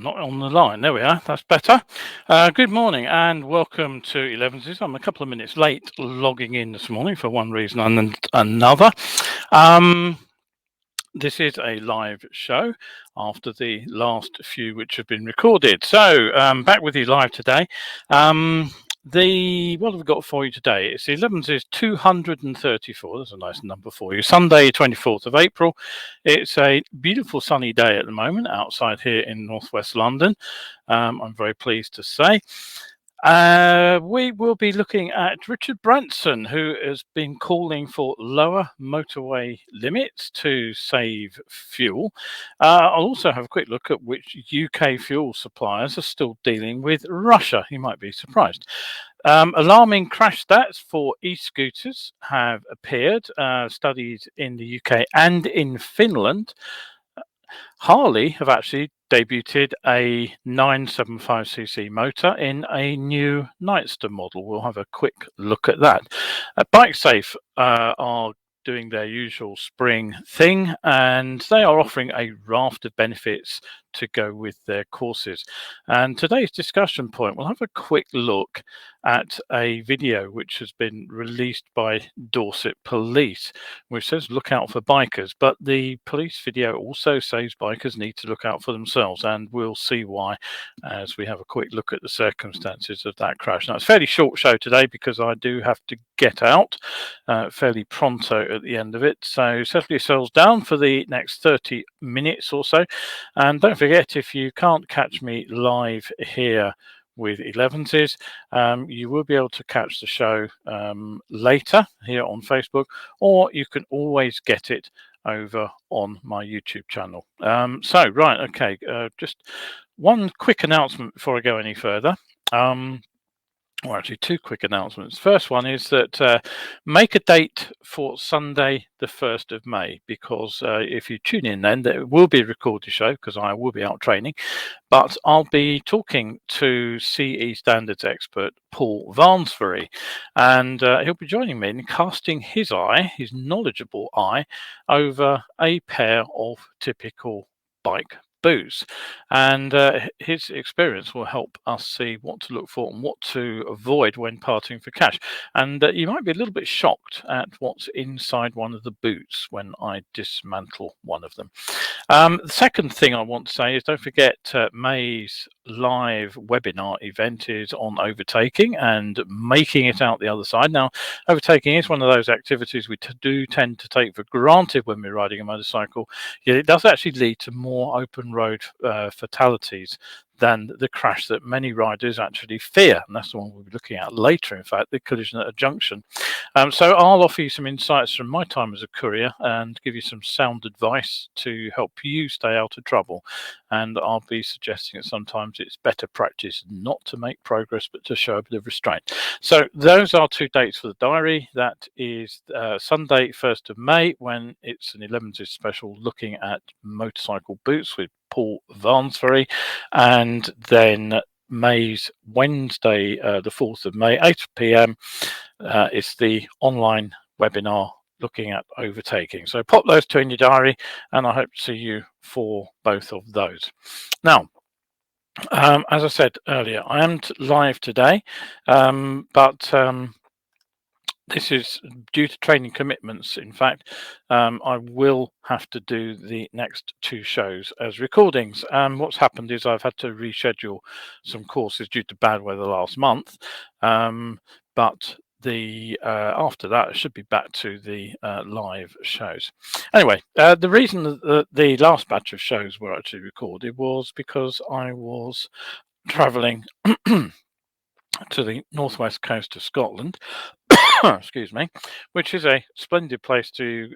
I'm not on the line. There we are. That's better. Good morning and welcome to Elevenses. I'm a couple of minutes late logging in this morning for one reason and another. This is a live show after the last few which have been recorded. So back with you live today. What have we got for you today? It's the Elevenses 234. That's a nice number for you. Sunday, 24th of April. It's a beautiful sunny day at the moment outside here in northwest London. I'm very pleased to say. We will be looking at Richard Branson, who has been calling for lower motorway limits to save fuel. I'll also have a quick look at which UK fuel suppliers are still dealing with Russia. You might be surprised. Alarming crash stats for e-scooters have appeared. Studies in the UK and in Finland. Harley have actually debuted a 975cc motor in a new Nightster model. We'll have a quick look at that. BikeSafe are doing their usual spring thing, and they are offering a raft of benefits to go with their courses. And today's discussion point, we'll have a quick look at a video which has been released by Dorset Police, which says look out for bikers, but the police video also says bikers need to look out for themselves, and we'll see why as we have a quick look at the circumstances of that crash. Now, it's a fairly short show today because I do have to get out fairly pronto at the end of it, so settle yourselves down for the next 30 minutes or so, and don't forget, if you can't catch me live here with Elevenses, you will be able to catch the show later here on Facebook, or you can always get it over on my YouTube channel. Just one quick announcement before I go any further. Or actually two quick announcements. First one is that make a date for Sunday the 1st of May, because if you tune in then, there will be a recorded show because I will be out training, but I'll be talking to CE standards expert Paul Varnsverry, and he'll be joining me in casting his knowledgeable eye, over a pair of typical bike boots, and his experience will help us see what to look for and what to avoid when parting for cash. And you might be a little bit shocked at what's inside one of the boots when I dismantle one of them. The second thing I want to say is don't forget May's live webinar event is on overtaking and making it out the other side. Now, overtaking is one of those activities we do tend to take for granted when we're riding a motorcycle, yet it does actually lead to more open road fatalities than the crash that many riders actually fear, and that's the one we'll be looking at later, in fact, the collision at a junction. So I'll offer you some insights from my time as a courier and give you some sound advice to help you stay out of trouble, and I'll be suggesting that sometimes it's better practice not to make progress but to show a bit of restraint. So those are two dates for the diary. That is Sunday 1st of May, when it's an Elevenses special looking at motorcycle boots with Paul Varnsverry, and then May's Wednesday the 4th of May, 8 p.m. It's the online webinar looking at overtaking. So pop those two in your diary, and I hope to see you for both of those. Now, as I said earlier, I am live today, but this is due to training commitments. In fact, I will have to do the next two shows as recordings. What's happened is I've had to reschedule some courses due to bad weather last month, but after that I should be back to the live shows. Anyway, the reason that the last batch of shows were actually recorded was because I was traveling to the northwest coast of Scotland, excuse me, which is a splendid place to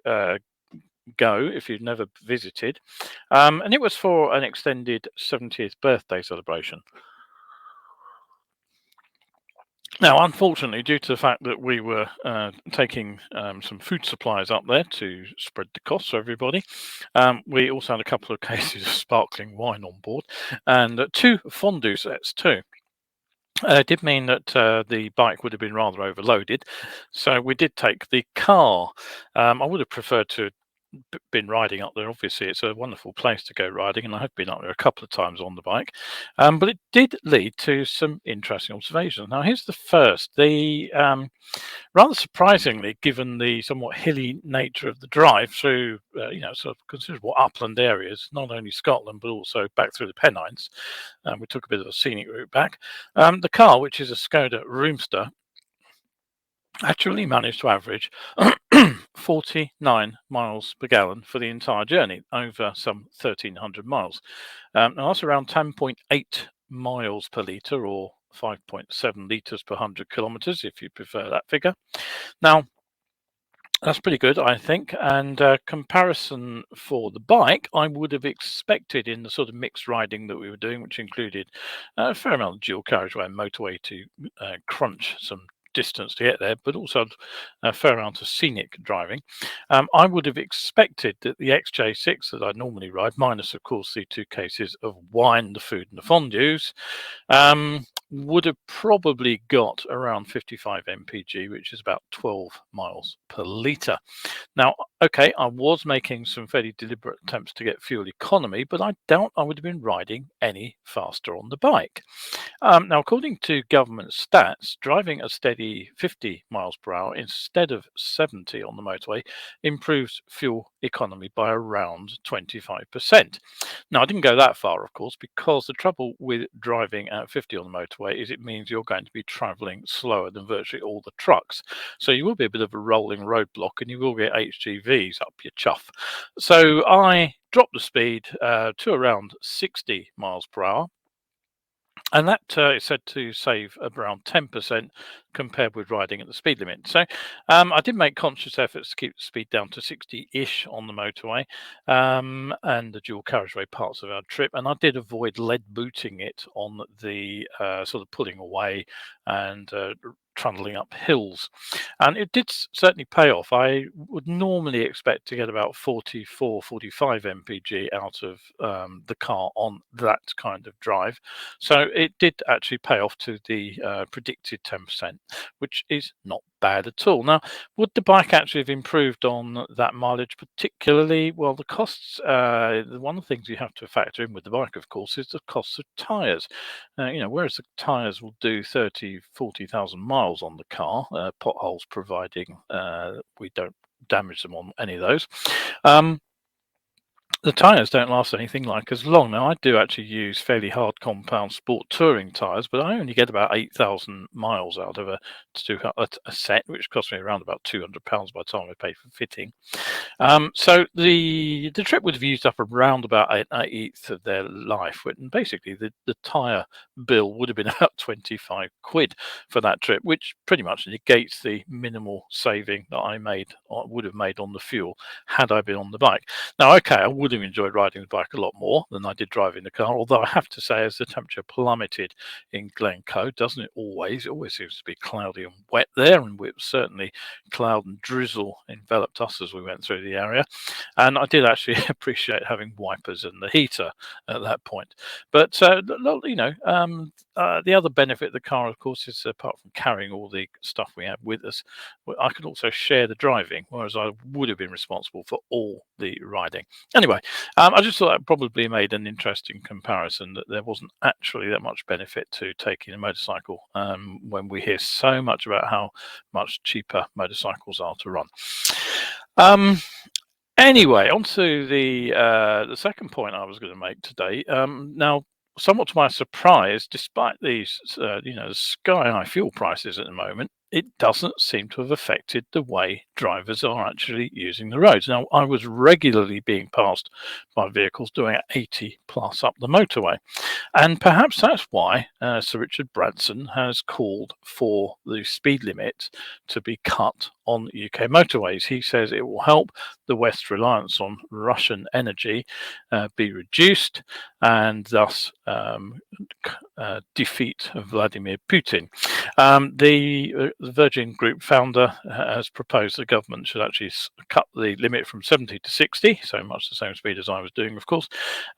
go if you've never visited, and it was for an extended 70th birthday celebration. Now, unfortunately, due to the fact that we were taking some food supplies up there to spread the costs for everybody, we also had a couple of cases of sparkling wine on board and two fondue sets too. It did mean that the bike would have been rather overloaded, so we did take the car. I would have preferred to been riding up there. Obviously, it's a wonderful place to go riding, and I have been up there a couple of times on the bike. But it did lead to some interesting observations. Now, here's the first. Rather surprisingly, given the somewhat hilly nature of the drive through, sort of considerable upland areas, not only Scotland but also back through the Pennines, we took a bit of a scenic route back. The car, which is a Skoda Roomster, actually managed to average 49 miles per gallon for the entire journey, over some 1,300 miles. Now that's around 10.8 miles per litre, or 5.7 litres per 100 kilometres, if you prefer that figure. Now, that's pretty good, I think. And comparison for the bike, I would have expected in the sort of mixed riding that we were doing, which included a fair amount of dual carriageway and motorway to crunch some distance to get there, but also a fair amount of scenic driving. I would have expected that the XJ6 that I normally ride, minus of course the 2 cases of wine, the food and the fondues, would have probably got around 55 mpg, which is about 12 miles per litre. Now, okay, I was making some fairly deliberate attempts to get fuel economy, but I doubt I would have been riding any faster on the bike. Now, according to government stats, driving a steady 50 miles per hour instead of 70 on the motorway improves fuel economy by around 25%. Now, I didn't go that far, of course, because the trouble with driving at 50 on the motorway is it means you're going to be travelling slower than virtually all the trucks. So you will be a bit of a rolling roadblock, and you will get HGVs up your chuff. So I dropped the speed to around 60 miles per hour. And that is said to save around 10% compared with riding at the speed limit. So I did make conscious efforts to keep the speed down to 60-ish on the motorway and the dual carriageway parts of our trip. And I did avoid lead booting it on the sort of pulling away and trundling up hills. And it did certainly pay off. I would normally expect to get about 44, 45 mpg out of the car on that kind of drive. So it did actually pay off to the predicted 10%, which is not bad at all. Now, would the bike actually have improved on that mileage particularly? Well, the costs, one of the things you have to factor in with the bike, of course, is the cost of tyres. Whereas the tyres will do 30, 40,000 miles on the car, potholes providing we don't damage them on any of those. The tyres don't last anything like as long. Now, I do actually use fairly hard compound sport touring tyres, but I only get about 8,000 miles out of a set, which cost me around about £200 by the time I paid for fitting. So the trip would have used up around about an eighth of their life. And basically, the tyre bill would have been about 25 quid for that trip, which pretty much negates the minimal saving that I would have made on the fuel had I been on the bike. Now, okay, I would have enjoyed riding the bike a lot more than I did driving the car, although I have to say, as the temperature plummeted in Glencoe, doesn't it always? It always seems to be cloudy and wet there, and it was certainly cloud and drizzle enveloped us as we went through the area. And I did actually appreciate having wipers and the heater at that point. But the other benefit of the car, of course, is apart from carrying all the stuff we had with us, I could also share the driving, whereas I would have been responsible for all the riding. Anyway, I just thought that probably made an interesting comparison, that there wasn't actually that much benefit to taking a motorcycle when we hear so much about how much cheaper motorcycles are to run. Anyway, on to the second point I was going to make today. Now, somewhat to my surprise, despite these, sky-high fuel prices at the moment, it doesn't seem to have affected the way drivers are actually using the roads. Now, I was regularly being passed by vehicles doing 80 plus up the motorway. And perhaps that's why Sir Richard Branson has called for the speed limit to be cut on UK motorways. He says it will help the West's reliance on Russian energy be reduced, and thus defeat Vladimir Putin. The Virgin Group founder has proposed the government should actually cut the limit from 70 to 60, so much the same speed as I was doing, of course,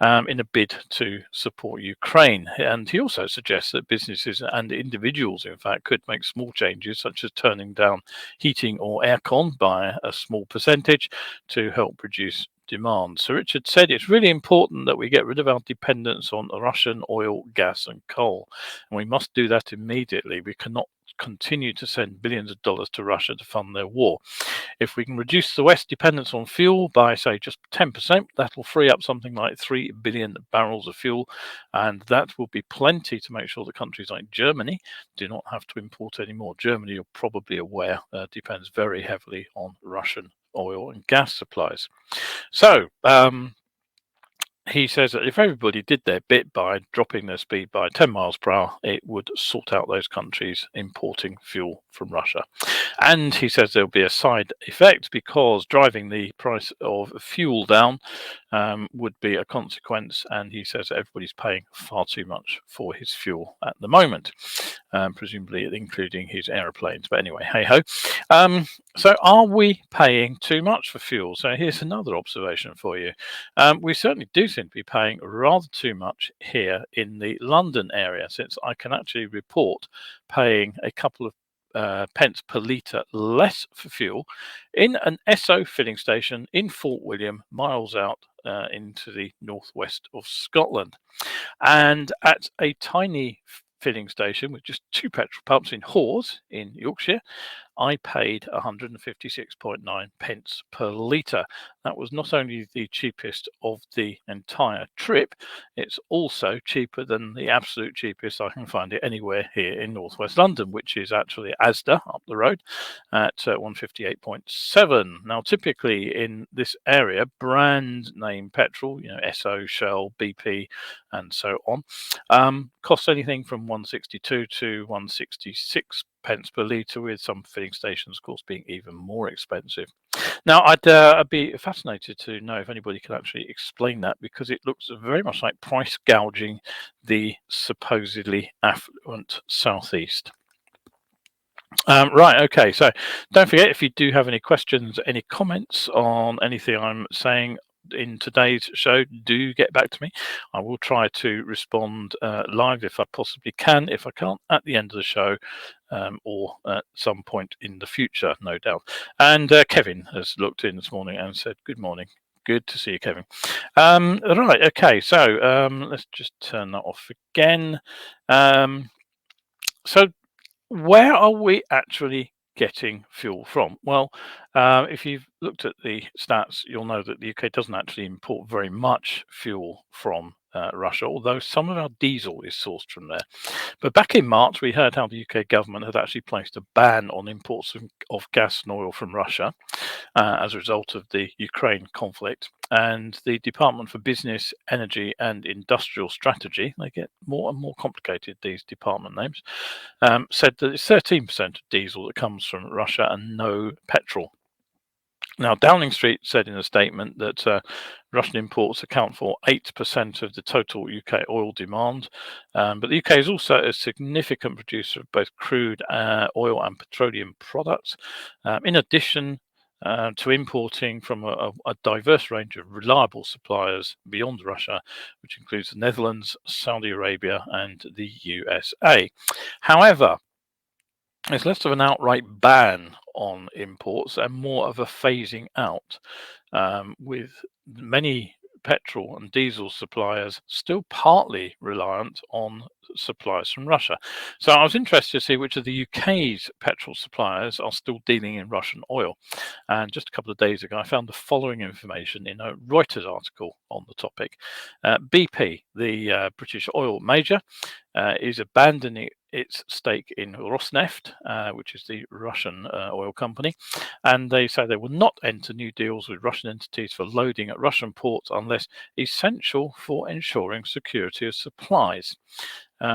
in a bid to support Ukraine. And he also suggests that businesses and individuals, in fact, could make small changes, such as turning down heating or aircon by a small percentage to help reduce demand. So Richard said it's really important that we get rid of our dependence on Russian oil, gas, and coal. And we must do that immediately. We cannot continue to send billions of dollars to Russia to fund their war. If we can reduce the West's dependence on fuel by, say, just 10%, that will free up something like 3 billion barrels of fuel. And that will be plenty to make sure that countries like Germany do not have to import any more. Germany, you're probably aware, depends very heavily on Russian oil and gas supplies. So, he says that if everybody did their bit by dropping their speed by 10 miles per hour, it would sort out those countries importing fuel from Russia. And he says there'll be a side effect because driving the price of fuel down would be a consequence. And he says everybody's paying far too much for his fuel at the moment, presumably including his aeroplanes. But anyway, hey ho. So are we paying too much for fuel? So here's another observation for you. We certainly do seem to be paying rather too much here in the London area, since I can actually report paying a couple of pence per litre less for fuel in an Esso filling station in Fort William, miles out into the northwest of Scotland. And at a tiny filling station with just 2 petrol pumps in Hawes in Yorkshire, I paid 156.9 pence per litre. That was not only the cheapest of the entire trip, it's also cheaper than the absolute cheapest I can find it anywhere here in northwest London, which is actually Asda up the road at 158.7. Now, typically in this area, brand name petrol, Esso, Shell, BP, and so on, costs anything from 162 to 166 pence per litre, with some filling stations, of course, being even more expensive. Now, I'd be fascinated to know if anybody can actually explain that, because it looks very much like price gouging the supposedly affluent southeast. Right, okay, so don't forget, if you do have any questions, any comments on anything I'm saying in today's show, do get back to me. I will try to respond live if I possibly can. If I can't, at the end of the show, or at some point in the future, no doubt. And Kevin has looked in this morning and said, good morning. Good to see you, Kevin. Right, okay, so let's just turn that off again. So where are we actually getting fuel from? Well, if you've looked at the stats, you'll know that the UK doesn't actually import very much fuel from Russia, although some of our diesel is sourced from there. But back in March, we heard how the UK government had actually placed a ban on imports of gas and oil from Russia as a result of the Ukraine conflict. And the Department for Business, Energy and Industrial Strategy, they get more and more complicated, these department names, said that it's 13% of diesel that comes from Russia and no petrol. Now, Downing Street said in a statement that Russian imports account for 8% of the total UK oil demand, but the UK is also a significant producer of both crude oil and petroleum products. In addition to importing from a diverse range of reliable suppliers beyond Russia, which includes the Netherlands, Saudi Arabia, and the USA. However, there's less of an outright ban on imports and more of a phasing out, with many petrol and diesel suppliers still partly reliant on supplies from Russia. So I was interested to see which of the UK's petrol suppliers are still dealing in Russian oil. And just a couple of days ago, I found the following information in a Reuters article on the topic. BP, the British oil major, is abandoning its stake in Rosneft, which is the Russian oil company, and they say they will not enter new deals with Russian entities for loading at Russian ports unless essential for ensuring security of supplies.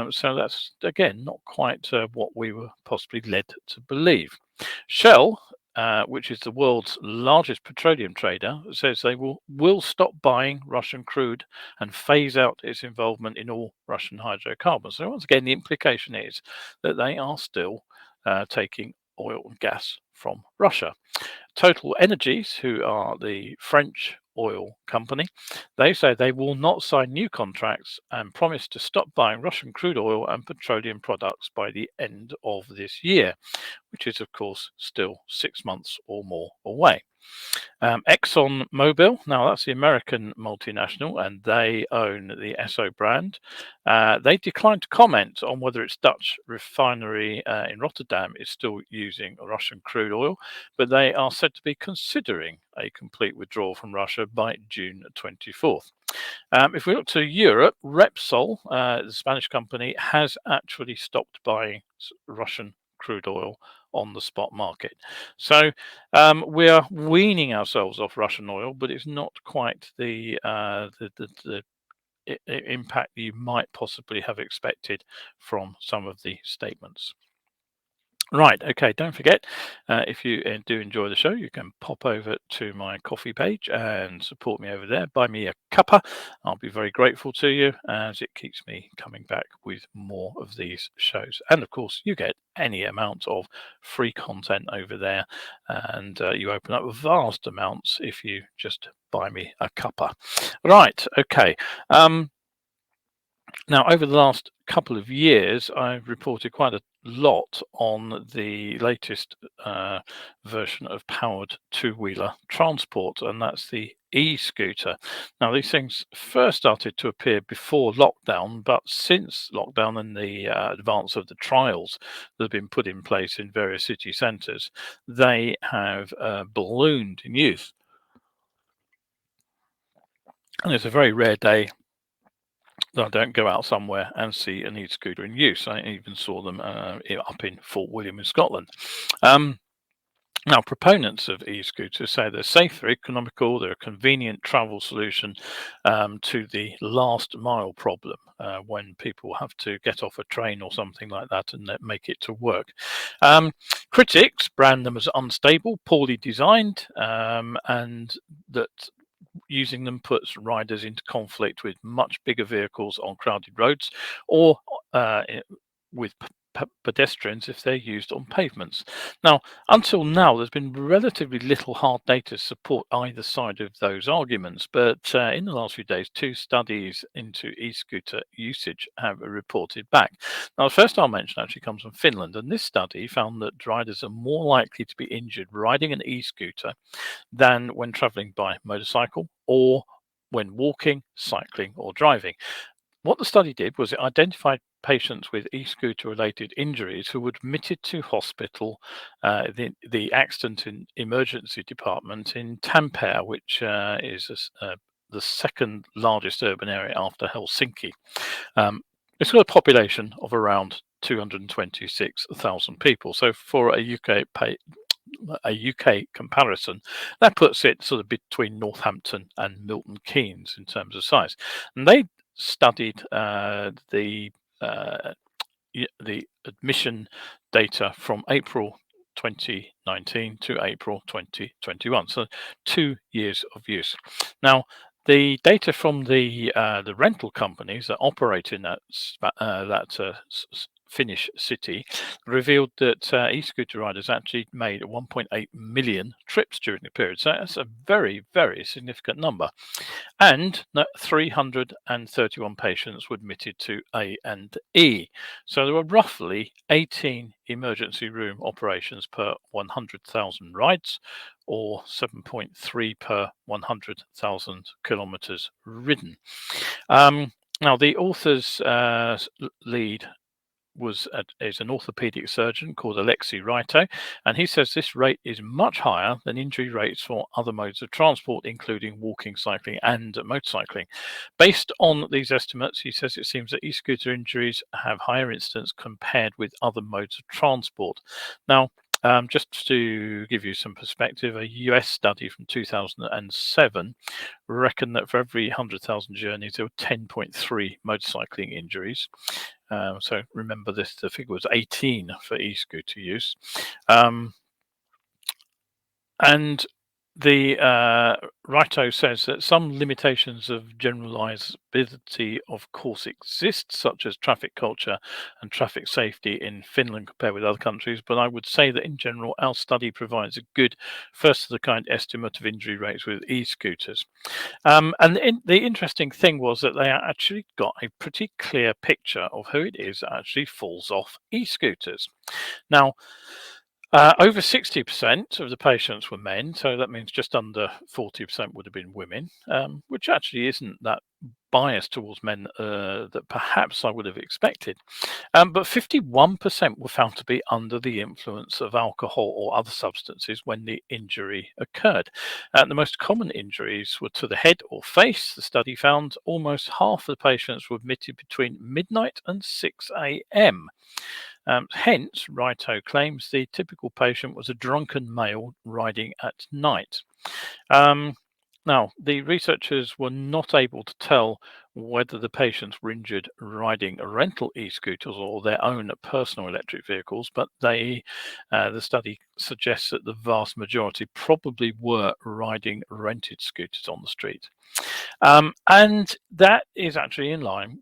So that's, again, not quite what we were possibly led to believe. Shell, which is the world's largest petroleum trader, says they will stop buying Russian crude and phase out its involvement in all Russian hydrocarbons. So once again, the implication is that they are still taking oil and gas from Russia. Total Energies, who are the French Oil Company. They say they will not sign new contracts and promise to stop buying Russian crude oil and petroleum products by the end of this year, which is, of course, still 6 months or more away. ExxonMobil, now that's the American multinational, and they own the Esso brand. They declined to comment on whether its Dutch refinery in Rotterdam is still using Russian crude oil, but they are said to be considering a complete withdrawal from Russia by June 24th. If we look to Europe, Repsol, the Spanish company, has actually stopped buying Russian crude oil on the spot market. So we are weaning ourselves off Russian oil, but it's not quite the impact you might possibly have expected from some of the statements. Right, okay, don't forget, if you do enjoy the show, you can pop over to my coffee page and support me over there. Buy me a cuppa. I'll be very grateful to you, as it keeps me coming back with more of these shows. And of course, you get any amount of free content over there, and you open up vast amounts if you just buy me a cuppa. Right, okay. Now, over the last couple of years, I've reported quite a lot on the latest version of powered two-wheeler transport, and that's the e-scooter. Now, these things first started to appear before lockdown, but since lockdown and the advance of the trials that have been put in place in various city centres, they have ballooned in use. And it's a very rare day that I don't go out somewhere and see an e-scooter in use. I even saw them up in Fort William in Scotland. Now, proponents of e-scooters say they're safe, they're economical, they're a convenient travel solution to the last mile problem when people have to get off a train or something like that and make it to work. Critics brand them as unstable, poorly designed, and that using them puts riders into conflict with much bigger vehicles on crowded roads, or with pedestrians if they're used on pavements. Now, until now, there's been relatively little hard data to support either side of those arguments, but in the last few days, 2 studies into e-scooter usage have reported back. Now, the first I'll mention actually comes from Finland, and this study found that riders are more likely to be injured riding an e-scooter than when traveling by motorcycle or when walking, cycling, or driving. What the study did was it identified patients with e-scooter related injuries who were admitted to hospital, the accident and emergency department in Tampere, which is the second largest urban area after Helsinki. It's got a population of around 226,000 people. So for a UK comparison, that puts it sort of between Northampton and Milton Keynes in terms of size. And they studied the admission data from April 2019 to April 2021, so 2 years of use. Now, the data from the rental companies that operate in that Finnish city revealed that e-scooter riders actually made 1.8 million trips during the period. So that's a very, very significant number. And 331 patients were admitted to A&E. So there were roughly 18 emergency room operations per 100,000 rides, or 7.3 per 100,000 kilometers ridden. Now, the author's lead is an orthopedic surgeon called Alexei Raito, and he says this rate is much higher than injury rates for other modes of transport, including walking, cycling, and motorcycling. Based on these estimates, he says it seems that e-scooter injuries have higher incidence compared with other modes of transport. Now, just to give you some perspective, a US study from 2007 reckoned that for every 100,000 journeys, there were 10.3 motorcycling injuries. So remember this, the figure was 18 for e-scooter use. And The Rito says that some limitations of generalizability of course exist, such as traffic culture and traffic safety in Finland compared with other countries, but I would say that in general our study provides a good first of the kind estimate of injury rates with e-scooters. The interesting thing was that they actually got a pretty clear picture of who it is that actually falls off e-scooters. Now, over 60% of the patients were men, so that means just under 40% would have been women, which actually isn't that biased towards men that perhaps I would have expected. But 51% were found to be under the influence of alcohol or other substances when the injury occurred. The most common injuries were to the head or face. The study found almost half of the patients were admitted between midnight and 6 a.m. Hence, Rito claims the typical patient was a drunken male riding at night. Now, the researchers were not able to tell whether the patients were injured riding rental e-scooters or their own personal electric vehicles, but the study suggests that the vast majority probably were riding rented scooters on the street. And that is actually in line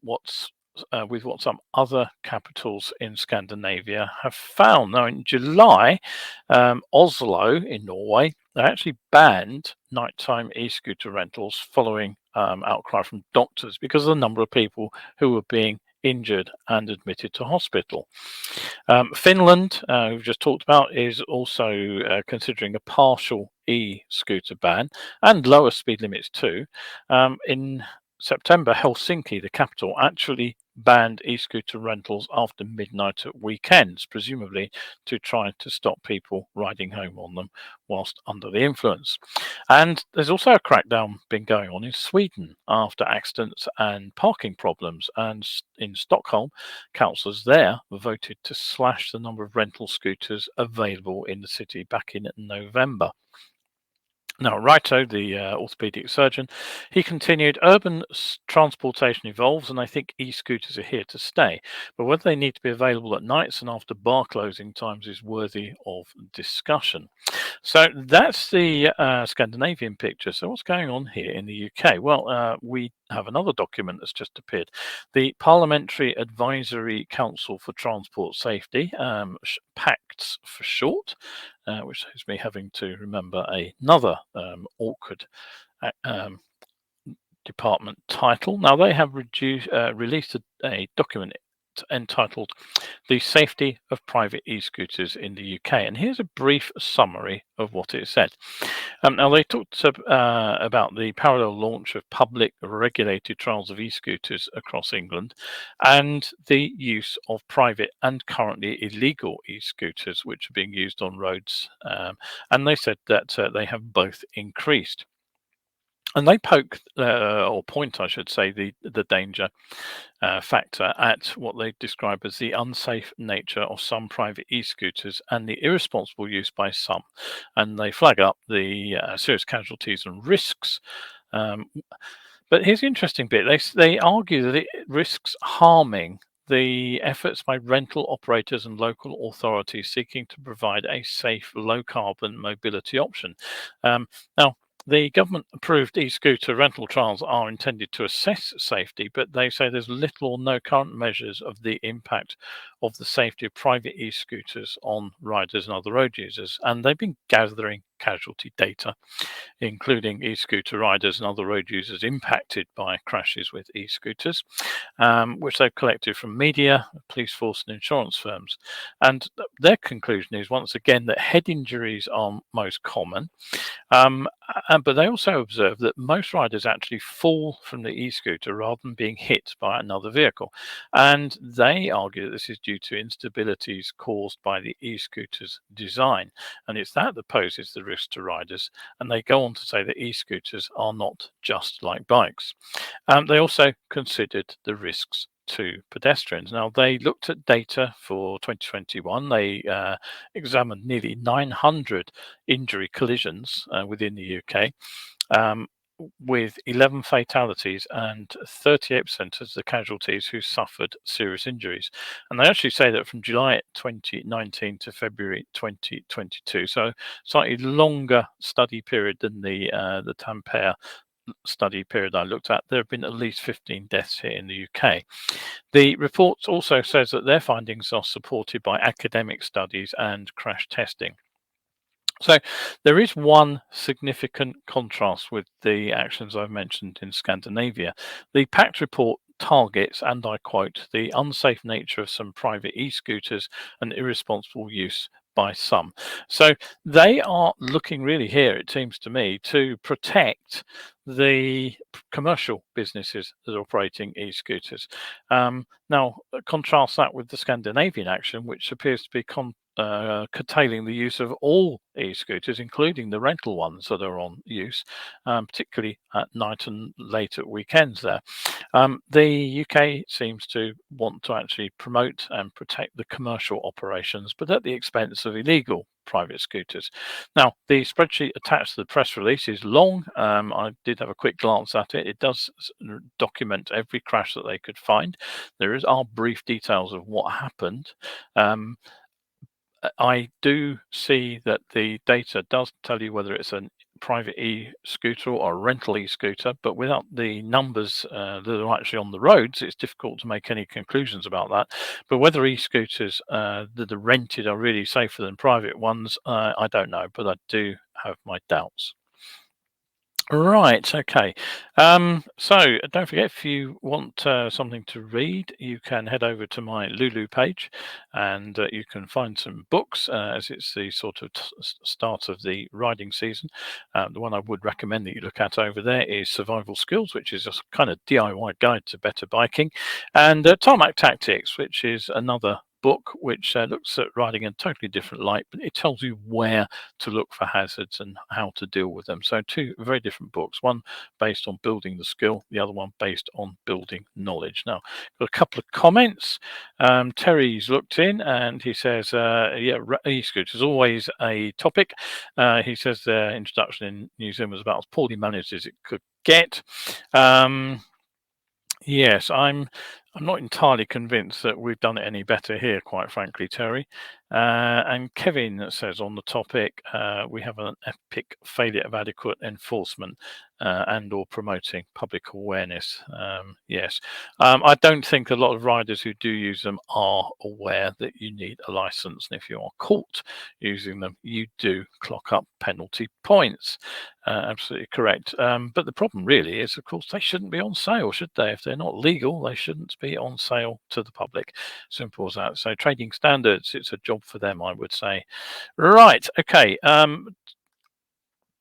with what some other capitals in Scandinavia have found. Now, in July, Oslo in Norway, they actually banned nighttime e-scooter rentals following outcry from doctors because of the number of people who were being injured and admitted to hospital. Finland, we've just talked about, is also considering a partial e-scooter ban and lower speed limits too. In September, Helsinki, the capital, actually banned e-scooter rentals after midnight at weekends, presumably to try to stop people riding home on them whilst under the influence. And there's also a crackdown been going on in Sweden after accidents and parking problems. And in Stockholm, councillors there voted to slash the number of rental scooters available in the city back in November. Now, Rito, the orthopedic surgeon, he continued, urban transportation evolves, and I think e-scooters are here to stay. But whether they need to be available at nights and after bar closing times is worthy of discussion. So that's the Scandinavian picture. So what's going on here in the UK? Well, we have another document that's just appeared. The Parliamentary Advisory Council for Transport Safety, PACTS for short, which saves me having to remember another awkward department title. Now, they have released a document entitled The Safety of Private E-Scooters in the UK. And here's a brief summary of what it said. Now, they talked about the parallel launch of public regulated trials of e-scooters across England and the use of private and currently illegal e-scooters, which are being used on roads. And they said that they have both increased. And they poke, or point, I should say, the danger factor at what they describe as the unsafe nature of some private e-scooters and the irresponsible use by some. And they flag up the serious casualties and risks. But here's the interesting bit. They argue that it risks harming the efforts by rental operators and local authorities seeking to provide a safe, low-carbon mobility option. Now, the government-approved e-scooter rental trials are intended to assess safety, but they say there's little or no current measures of the impact of the safety of private e-scooters on riders and other road users. And they've been gathering casualty data, including e-scooter riders and other road users impacted by crashes with e-scooters, which they've collected from media, police force and insurance firms. And their conclusion is, once again, that head injuries are most common. But they also observe that most riders actually fall from the e-scooter rather than being hit by another vehicle. And they argue that this is due to instabilities caused by the e-scooter's design. And it's that poses the risk to riders. And they go on to say that e-scooters are not just like bikes. They also considered the risks to pedestrians. Now, they looked at data for 2021. They examined nearly 900 injury collisions within the UK, with 11 fatalities and 38% of the casualties who suffered serious injuries. And they actually say that from July 2019 to February 2022, so slightly longer study period than the Tampere study period I looked at, there have been at least 15 deaths here in the UK. The report also says that their findings are supported by academic studies and crash testing. So there is one significant contrast with the actions I've mentioned in Scandinavia. The PACT report targets, and I quote, the unsafe nature of some private e-scooters and irresponsible use by some. So they are looking really here, it seems to me, to protect the commercial businesses that are operating e-scooters. Now, contrast that with the Scandinavian action, which appears to be curtailing the use of all e-scooters, including the rental ones that are on use, particularly at night and late at weekends there. The UK seems to want to actually promote and protect the commercial operations, but at the expense of illegal private scooters. Now, the spreadsheet attached to the press release is long. I did have a quick glance at it. It does document every crash that they could find. There are brief details of what happened. I do see that the data does tell you whether it's a private e-scooter or a rental e-scooter, but without the numbers that are actually on the roads, it's difficult to make any conclusions about that. But whether e-scooters that are rented are really safer than private ones, I don't know, but I do have my doubts. Right, okay. So don't forget, if you want something to read, you can head over to my Lulu page and you can find some books as it's the sort of start of the riding season. The one I would recommend that you look at over there is Survival Skills, which is a kind of DIY guide to better biking, and Tarmac Tactics, which is another book which looks at riding in a totally different light, but it tells you where to look for hazards and how to deal with them. So two very different books, one based on building the skill, the other one based on building knowledge. Now, got a couple of comments. Terry's looked in and he says, yeah, e-scooters is always a topic. He says their introduction in New Zealand was about as poorly managed as it could get. Yes, I'm not entirely convinced that we've done it any better here, quite frankly, Terry. And Kevin says on the topic, we have an epic failure of adequate enforcement and or promoting public awareness. Yes, I don't think a lot of riders who do use them are aware that you need a license. And if you are caught using them, you do clock up penalty points. Absolutely correct. But the problem really is, of course, they shouldn't be on sale, should they? If they're not legal, they shouldn't be on sale to the public. Simple as that. So trading standards, it's a job for them, I would say. Right, okay.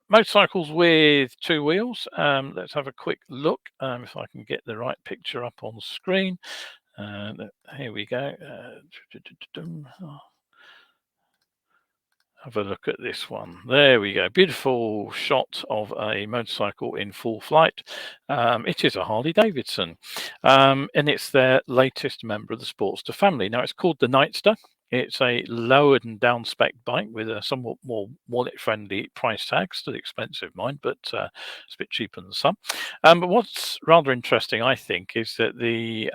Motorcycles with two wheels. Let's have a quick look if I can get the right picture up on the screen. Here we go. Have a look at this one. There we go. Beautiful shot of a motorcycle in full flight. It is a Harley Davidson, and it's their latest member of the Sportster family. Now, it's called the Nightster. It's a lowered and down spec bike with a somewhat more wallet friendly price tag. Still expensive, mind, but it's a bit cheaper than some. But what's rather interesting, I think, is that the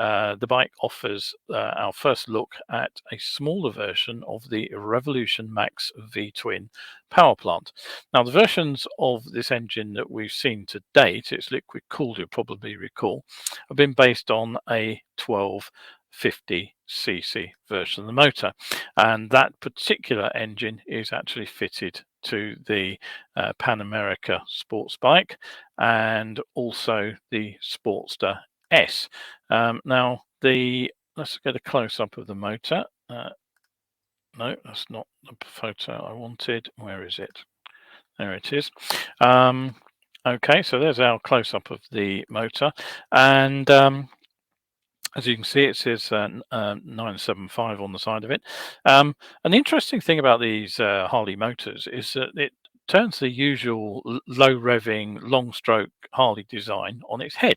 bike offers our first look at a smaller version of the Revolution Max V-twin power plant. Now, the versions of this engine that we've seen to date, it's liquid cooled, you'll probably recall, have been based on a 1250cc version of the motor, and that particular engine is actually fitted to the Pan America sports bike and also the Sportster S. Now, let's get a close-up of the motor. No, that's not the photo I wanted. Where is it? There it is. Okay, so there's our close-up of the motor, and as you can see, it says 975 on the side of it. An interesting thing about these Harley motors is that it turns the usual low revving, long stroke Harley design on its head.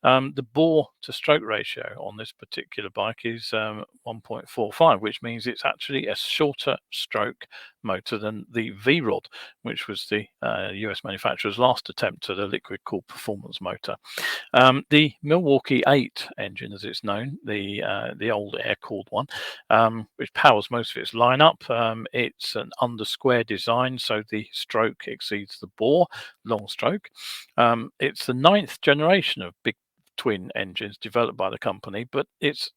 The bore to stroke ratio on this particular bike is 1.45, which means it's actually a shorter stroke motor than the V-Rod, which was the US manufacturer's last attempt at a liquid-cooled performance motor. The Milwaukee 8 engine, as it's known, the old air-cooled one, which powers most of its lineup. It's an under-square design, so the stroke exceeds the bore, long stroke. It's the 9th generation of big twin engines developed by the company, but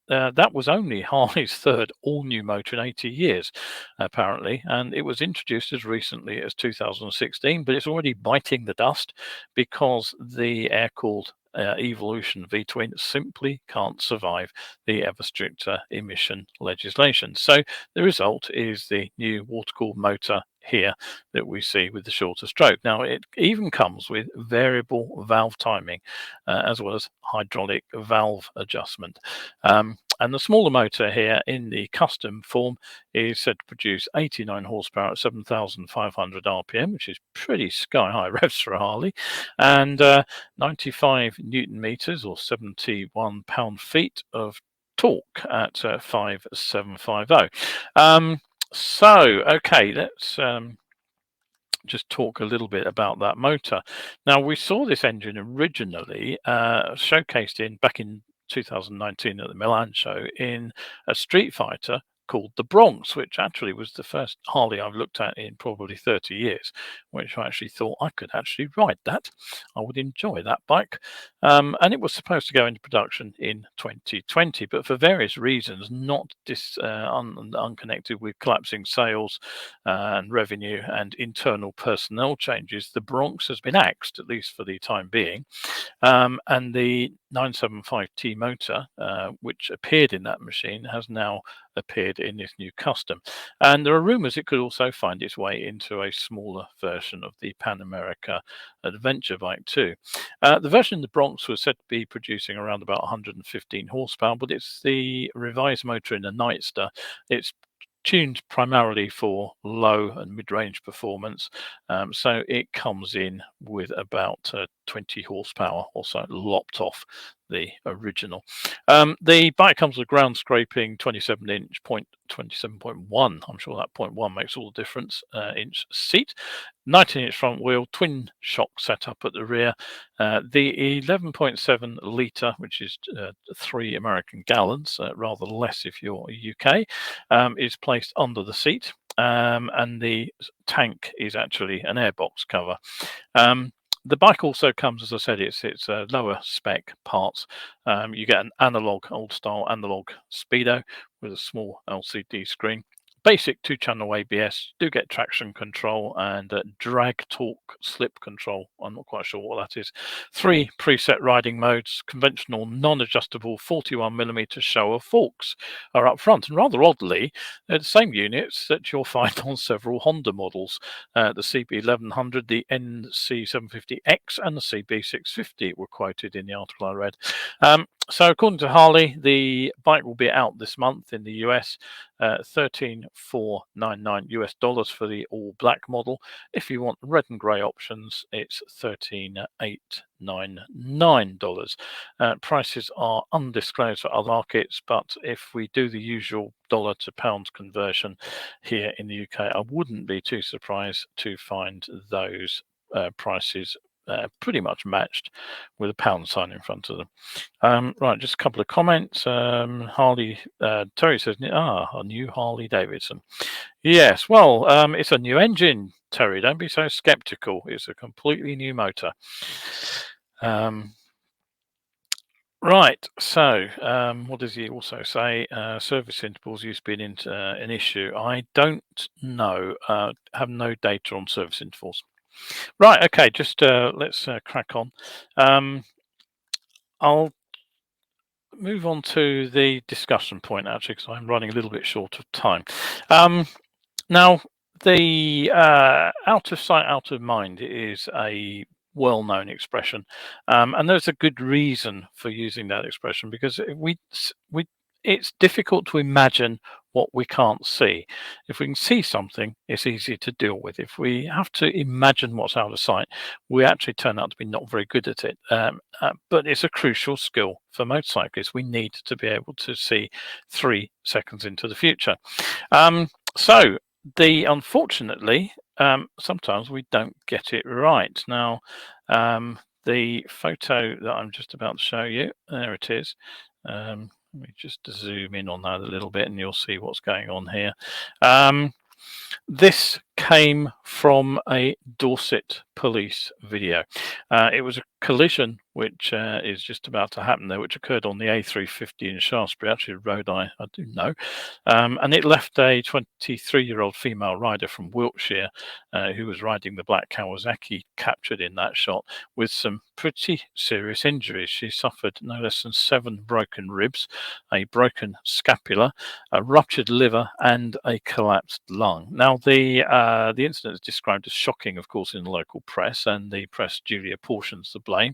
that was only Harley's third all-new motor in 80 years, apparently, and it was introduced as recently as 2016, but it's already biting the dust because the air-cooled Evolution V-twin simply can't survive the ever stricter emission legislation. So the result is the new water-cooled motor here that we see with the shorter stroke. Now, it even comes with variable valve timing as well as hydraulic valve adjustment. And the smaller motor here in the custom form is said to produce 89 horsepower at 7,500 RPM, which is pretty sky-high revs for a Harley, and 95 Newton meters or 71 pound-feet of torque at 5750. So, okay, let's just talk a little bit about that motor. Now, we saw this engine originally showcased back in 2019 at the Milan show in a Street Fighter called the Bronx, which actually was the first Harley I've looked at in probably 30 years, which I actually thought I could actually ride that. I would enjoy that bike. And it was supposed to go into production in 2020, but for various reasons, not unconnected with collapsing sales and revenue and internal personnel changes, the Bronx has been axed, at least for the time being. And the 975T motor, which appeared in that machine, has now appeared in this new custom. And there are rumors it could also find its way into a smaller version of the Pan America adventure bike too. The version of the Bronx was said to be producing around about 115 horsepower, but it's the revised motor in the Nightster. It's tuned primarily for low and mid-range performance, so it comes in with about 20 horsepower or so, lopped off the original. The bike comes with ground scraping 27-inch 27.1. I'm sure that 0.1 makes all the difference. Inch seat, 19-inch front wheel, twin shock setup at the rear. The 11.7 litre, which is 3 American gallons, rather less if you're UK, is placed under the seat. And the tank is actually an airbox cover. The bike also comes, as I said, it's lower spec parts. You get an analog, old style analog speedo with a small LCD screen. Basic 2-channel ABS, do get traction control and drag, torque, slip control. I'm not quite sure what that is. 3 preset riding modes, conventional non-adjustable 41mm Showa forks are up front. And rather oddly, they're the same units that you'll find on several Honda models. The CB1100, the NC750X and the CB650 were quoted in the article I read. So according to Harley, the bike will be out this month in the US, $13,499 US for the all black model. If you want red and grey options, it's $13,899. Prices are undisclosed for other markets, but if we do the usual dollar to pound conversion here in the UK, I wouldn't be too surprised to find those prices pretty much matched with a pound sign in front of them. Right, just a couple of comments. Harley, Terry says, a new Harley Davidson. Yes, well, it's a new engine, Terry. Don't be so skeptical. It's a completely new motor. Right, so what does he also say? Service intervals used to be an issue. I don't know. Have no data on service intervals. Right, okay, just let's crack on. I'll move on to the discussion point, actually, because I'm running a little bit short of time. Now, the out of sight, out of mind is a well-known expression, and there's a good reason for using that expression, because it's difficult to imagine what we can't see. If we can see something, it's easy to deal with. If we have to imagine what's out of sight, we actually turn out to be not very good at it. But it's a crucial skill for motorcyclists. We need to be able to see 3 seconds into the future. So Unfortunately, sometimes we don't get it right. Now, the photo that I'm just about to show you, there it is. Let me just zoom in on that a little bit and you'll see what's going on here. This came from a Dorset police video. It was a collision which is just about to happen there, which occurred on the A350 in Shaftesbury, actually a road I do know. And it left a 23-year-old female rider from Wiltshire who was riding the black Kawasaki captured in that shot with some pretty serious injuries. She suffered no less than 7 broken ribs, a broken scapula, a ruptured liver, and a collapsed lung. Now, the incident is described as shocking, of course, in the local press, and the press duly apportions the blame.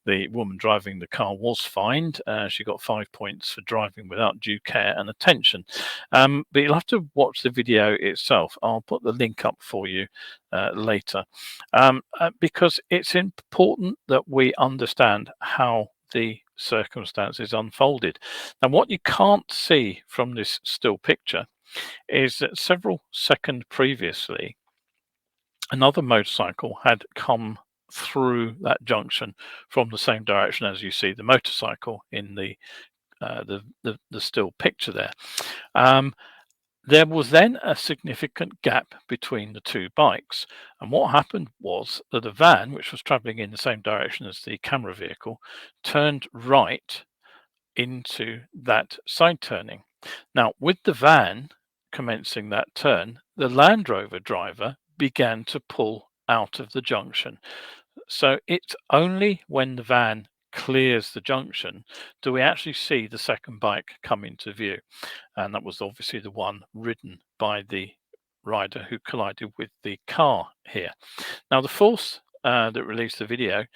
The woman driving the car was fined. She got 5 points for driving without due care and attention. But you'll have to watch the video itself. I'll put the link up for you later, because it's important that we understand how the circumstances unfolded. And what you can't see from this still picture is that several seconds previously, another motorcycle had come through that junction from the same direction as you see the motorcycle in the still picture there. There was then a significant gap between the two bikes, and what happened was that a van, which was travelling in the same direction as the camera vehicle, turned right into that side turning. Now, with the van commencing that turn, the Land Rover driver began to pull out of the junction. So it's only when the van clears the junction do we actually see the second bike come into view. And that was obviously the one ridden by the rider who collided with the car here. Now, the force that released the video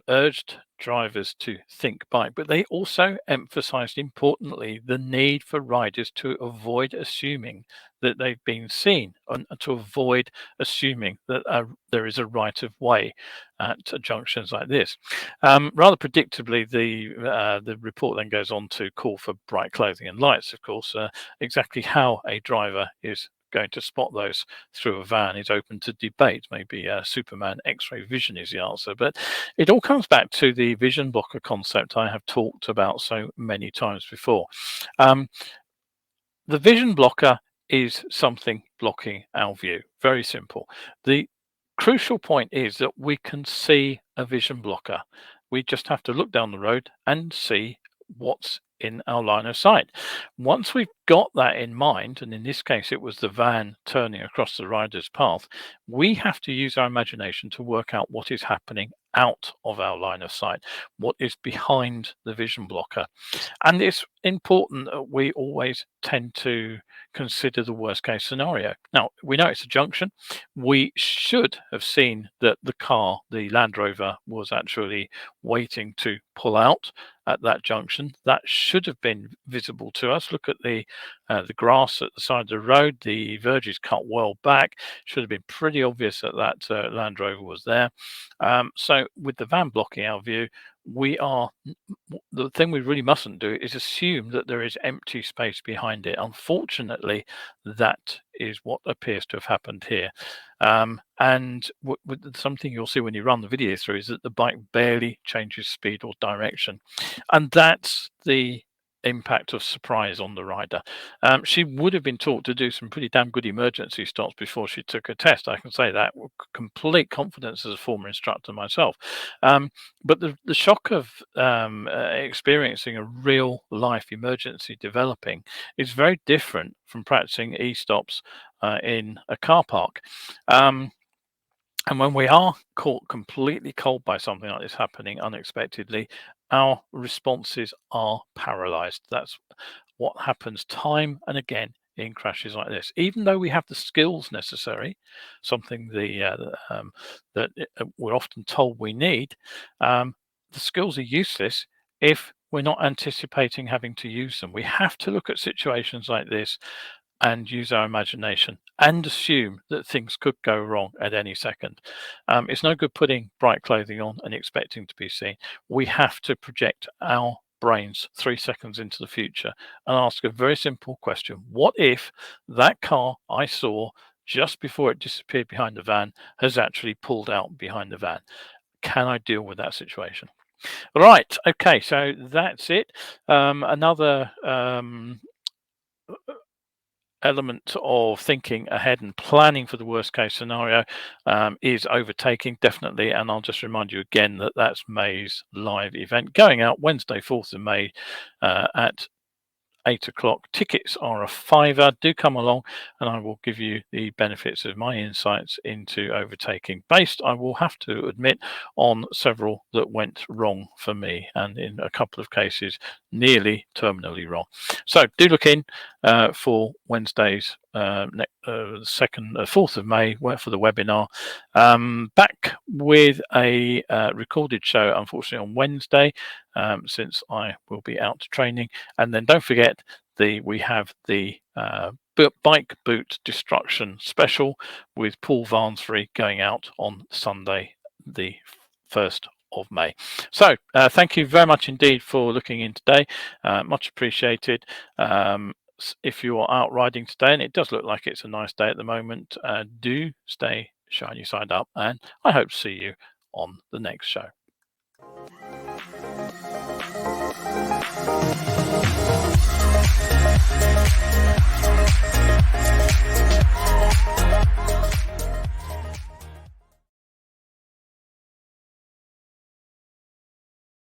urged drivers to think bike, but they also emphasized importantly the need for riders to avoid assuming that they've been seen and to avoid assuming that there is a right of way at junctions like this. Rather predictably, the report then goes on to call for bright clothing and lights, of course. Exactly how a driver is going to spot those through a van is open to debate. Maybe Superman X-ray vision is the answer, but it all comes back to the vision blocker concept I have talked about so many times before. The vision blocker is something blocking our view. Very simple. The crucial point is that we can see a vision blocker. We just have to look down the road and see what's in our line of sight. Once we've got that in mind, and in this case it was the van turning across the rider's path, we have to use our imagination to work out what is happening out of our line of sight, what is behind the vision blocker. And it's important that we always tend to consider the worst case scenario. Now, we know it's a junction. We should have seen that the car, the Land Rover, was actually waiting to pull out at that junction. That should have been visible to us. Look at the grass at the side of the road. The verge is cut well back. Should have been pretty obvious that that Land Rover was there. So with the van blocking our view, the thing we really mustn't do is assume that there is empty space behind it. Unfortunately, that is what appears to have happened here. And something you'll see when you run the video through is that the bike barely changes speed or direction. And that's the impact of surprise on the rider. She would have been taught to do some pretty damn good emergency stops before she took a test. I can say that with complete confidence as a former instructor myself. But the shock of experiencing a real life emergency developing is very different from practicing e-stops in a car park. And when we are caught completely cold by something like this happening unexpectedly, our responses are paralyzed. That's what happens time and again in crashes like this. Even though we have the skills necessary, something that we're often told we need, the skills are useless if we're not anticipating having to use them. We have to look at situations like this and use our imagination and assume that things could go wrong at any second. It's no good putting bright clothing on and expecting to be seen. We have to project our brains 3 seconds into the future and ask a very simple question. What if that car I saw just before it disappeared behind the van has actually pulled out behind the van? Can I deal with that situation? Right. Okay. So that's it. Another element of thinking ahead and planning for the worst case scenario is overtaking, definitely. And I'll just remind you again that that's May's live event going out Wednesday, 4th of May at 8 o'clock. Tickets are a £5. Do come along and I will give you the benefits of my insights into overtaking, based, I will have to admit, on several that went wrong for me, and in a couple of cases nearly terminally wrong. So do look in for Wednesday's 4th of May for the webinar. Back with a recorded show, unfortunately, on Wednesday, since I will be out training. And then don't forget, we have the bike boot destruction special with Paul Varnsverry going out on Sunday, the 1st of May. So thank you very much indeed for looking in today. Much appreciated. If you are out riding today, and it does look like it's a nice day at the moment, do stay shiny side up, and I hope to see you on the next show.